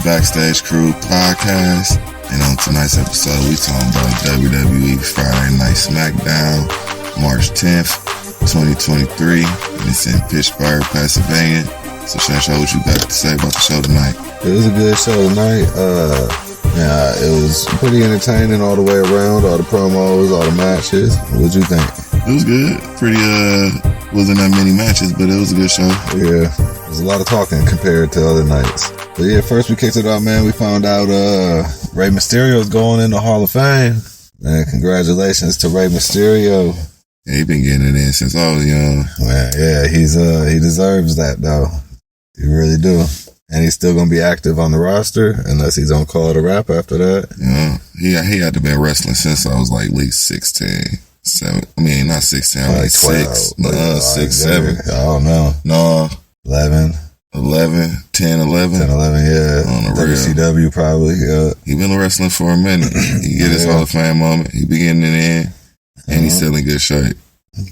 Backstage Krew Podcast, and on tonight's episode, we talking about WWE Friday Night SmackDown, March 10th, 2023, and it's in Pittsburgh, Pennsylvania. So, Shanshaw, what you got to say about the show tonight? It was a good show tonight. It was pretty entertaining all the way around, all the promos, all the matches. What'd you think? It was good. Wasn't that many matches, but it was a good show. Yeah, there's a lot of talking compared to other nights. But yeah, first we kicked it off, man. We found out Rey Mysterio is going in the Hall of Fame. Man, congratulations to Rey Mysterio. Yeah, he been getting it in since I was young. Man, yeah, he deserves that though. He really do. And he's still gonna be active on the roster unless he's gonna call it a wrap after that. Yeah, he had to been wrestling since I was like at least 16. Not 16, I was like 12. 6, 7. I don't know. No. 11, 10, 11. 10, 11, yeah. On the WCW real. probably, yeah. He been wrestling for a minute. He get his Hall of Fame moment. He be getting it in. And he's still in good shape.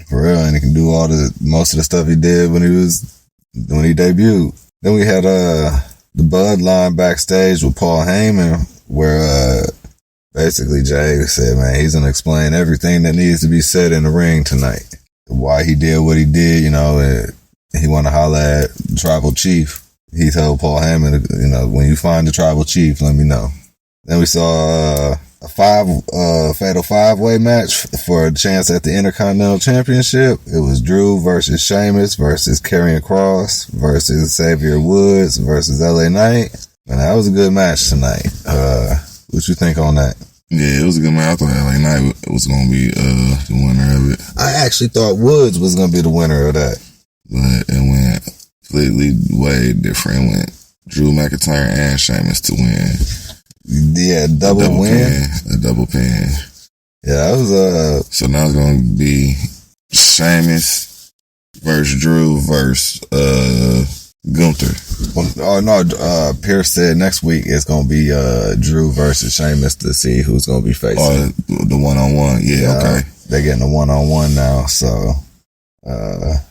For real, and he can do most of the stuff he did when he debuted. Then we had the Bloodline backstage with Paul Heyman, where basically Jey said, man, he's gonna explain everything that needs to be said in the ring tonight. Why he did what he did, and he wanna holler at the Tribal Chief. He told Paul Heyman, when you find the Tribal Chief, let me know. Then we saw a fatal 5-way match for a chance at the Intercontinental Championship. It was Drew versus Sheamus versus Karrion Kross versus Xavier versus LA Knight. And that was a good match tonight. What you think on that? Yeah, it was a good match. I thought LA Knight was going to be the winner of it. I actually thought Woods was going to be the winner of that. But it went completely way different. It went Drew McIntyre and Sheamus to win. Yeah, double win. A double pin. Yeah, that was So now it's gonna be Sheamus versus Drew versus Gunther. Oh no, Pearce said next week it's gonna be Drew versus Sheamus to see who's gonna be facing. Oh, the 1-on-1. Yeah, okay. They're getting a 1-on-1 now, so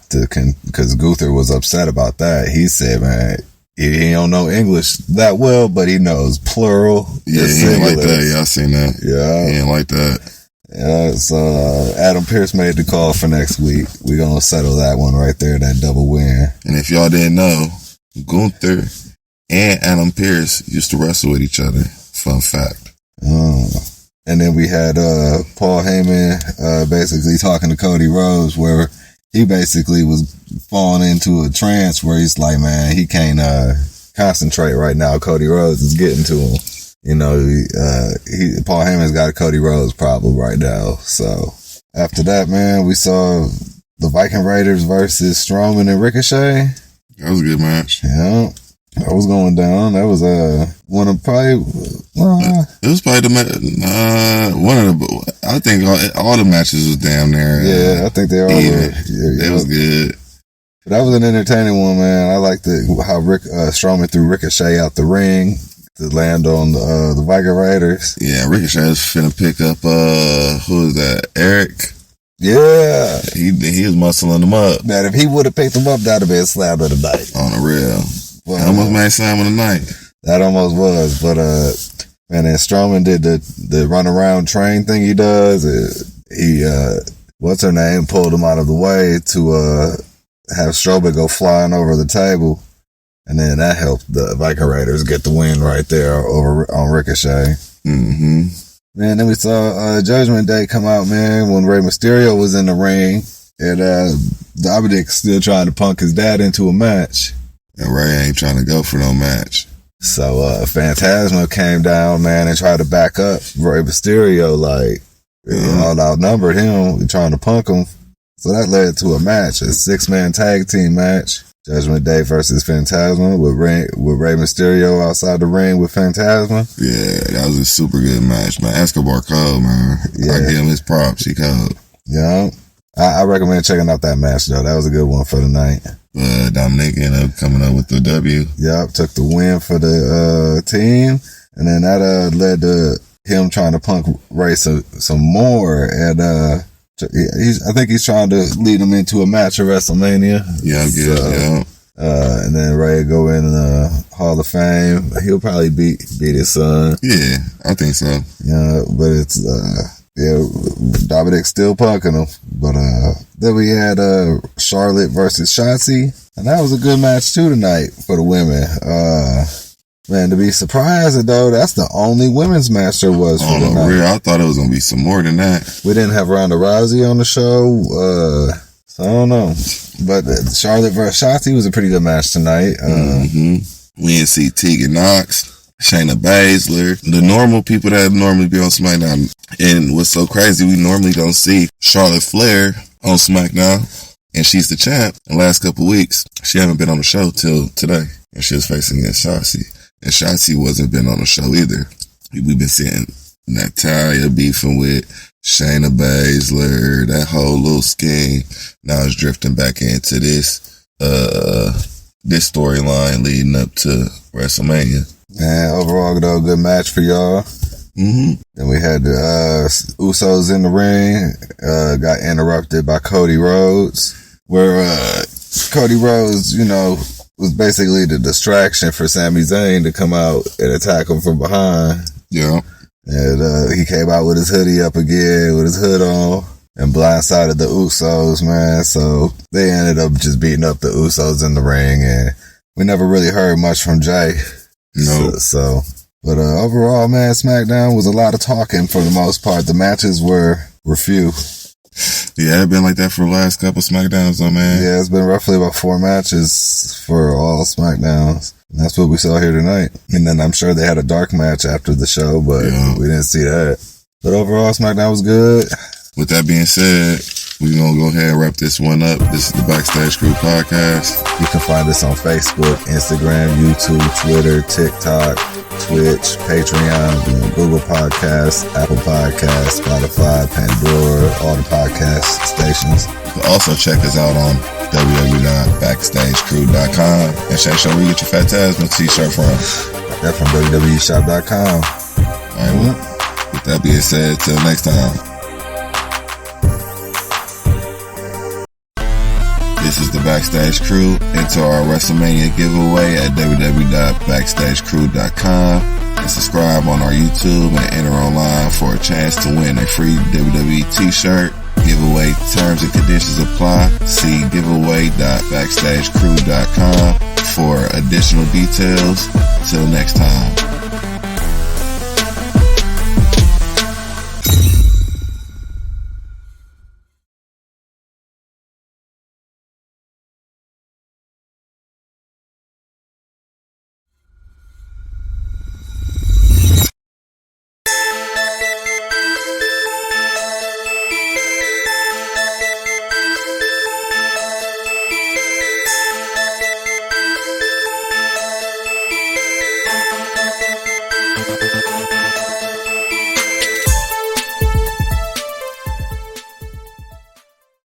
because Gunther was upset about that. He said, man, he don't know English that well, but he knows plural. Yeah, he ain't like that. Yeah, I seen that. Yeah. He ain't like that. Yeah, so Adam Pearce made the call for next week. We're going to settle that one right there, that double win. And if y'all didn't know, Gunther and Adam Pearce used to wrestle with each other. Fun fact. And then we had Paul Heyman basically talking to Cody Rhodes, where he basically was falling into a trance where he's like, man, he can't concentrate right now. Cody Rhodes is getting to him. Paul Heyman's got a Cody Rhodes problem right now. So after that, man, we saw the Viking Raiders versus Strowman and Ricochet. That was a good match. Yeah. That was going down. That was one of probably. It was probably one of the. I think all the matches was damn near. Yeah, I think they all were. It was good. That was an entertaining one, man. I liked how Strowman threw Ricochet out the ring to land on the Viking Raiders. Yeah, Ricochet was finna pick up who is that? Eric. Yeah, he was muscling them up. Man, if he would have picked him up, that'd have been slam of the night. On the real. Well, almost made slam of the night. That almost was, but and then Strowman did the run around train thing he does. He what's her name, pulled him out of the way to have Strowman go flying over the table, and then that helped the Viking Raiders get the win right there over on Ricochet. Mm-hmm. Man, then we saw Judgment Day come out, man, when Rey Mysterio was in the ring, and Dominik still trying to punk his dad into a match. And Ray ain't trying to go for no match. So Fantasma came down, man, and tried to back up Rey Mysterio, all outnumbered him, trying to punk him. So that led to a match, a 6-man tag team match. Judgment Day versus Fantasma with Rey Mysterio outside the ring with Fantasma. Yeah, that was a super good match, man. Escobar cold, man. Yeah. I give him his props. He cold. Yeah. I recommend checking out that match, though. That was a good one for the night. Dominik ended up coming up with the W. Yep, took the win for the team. And then that led to him trying to punk Rey some more. And I think he's trying to lead him into a match at WrestleMania. Yeah, good. Yeah. And then Rey go in the Hall of Fame. He'll probably beat his son. Yeah, I think so. Yeah, but it's Dominik still punking him. But then we had Charlotte versus Shotzi, and that was a good match too tonight for the women. Man, to be surprised though, that's the only women's match there was for the night. Real, I thought it was gonna be some more than that. We didn't have Ronda Rousey on the show, so I don't know. But Charlotte versus Shotzi was a pretty good match tonight. We didn't see Tegan Knox, Shayna Baszler, the normal people that normally be on SmackDown. And what's so crazy, we normally don't see Charlotte Flair on SmackDown, and she's the champ. In the last couple weeks, she haven't been on the show till today, and she was facing against Shotzi. And Shotzi wasn't been on the show either. We've been seeing Natalya beefing with Shayna Baszler, that whole little scheme. Now it's drifting back into this storyline leading up to WrestleMania. And overall, though, good match for y'all. Then we had the Usos in the ring. Got interrupted by Cody Rhodes, where Cody Rhodes, was basically the distraction for Sami Zayn to come out and attack him from behind. Yeah. And he came out with his hoodie up again, with his hood on, and blindsided the Usos, man. So they ended up just beating up the Usos in the ring, and we never really heard much from Jey. No. But overall, man, SmackDown was a lot of talking for the most part. The matches were few. Yeah, it's been like that for the last couple SmackDowns though, man. Yeah, it's been roughly about 4 matches for all SmackDowns. And that's what we saw here tonight. And then I'm sure they had a dark match after the show, but we didn't see that. But overall, SmackDown was good. With that being said, we're going to go ahead and wrap this one up. This is the Backstage Krew Podcast. You can find us on Facebook, Instagram, YouTube, Twitter, TikTok, Twitch, Patreon, Google Podcasts, Apple Podcasts, Spotify, Pandora, all the podcast stations. You can also check us out on www.backstagekrew.com and check out where you get your Fantasma t-shirt from. That's from www.shop.com. All right, well, with that being said, till next time. This is the Backstage Krew. Enter our WrestleMania giveaway at www.backstagekrew.com and subscribe on our YouTube and enter online for a chance to win a free WWE t-shirt. Giveaway terms and conditions apply. See giveaway.backstagekrew.com for additional details. Till next time.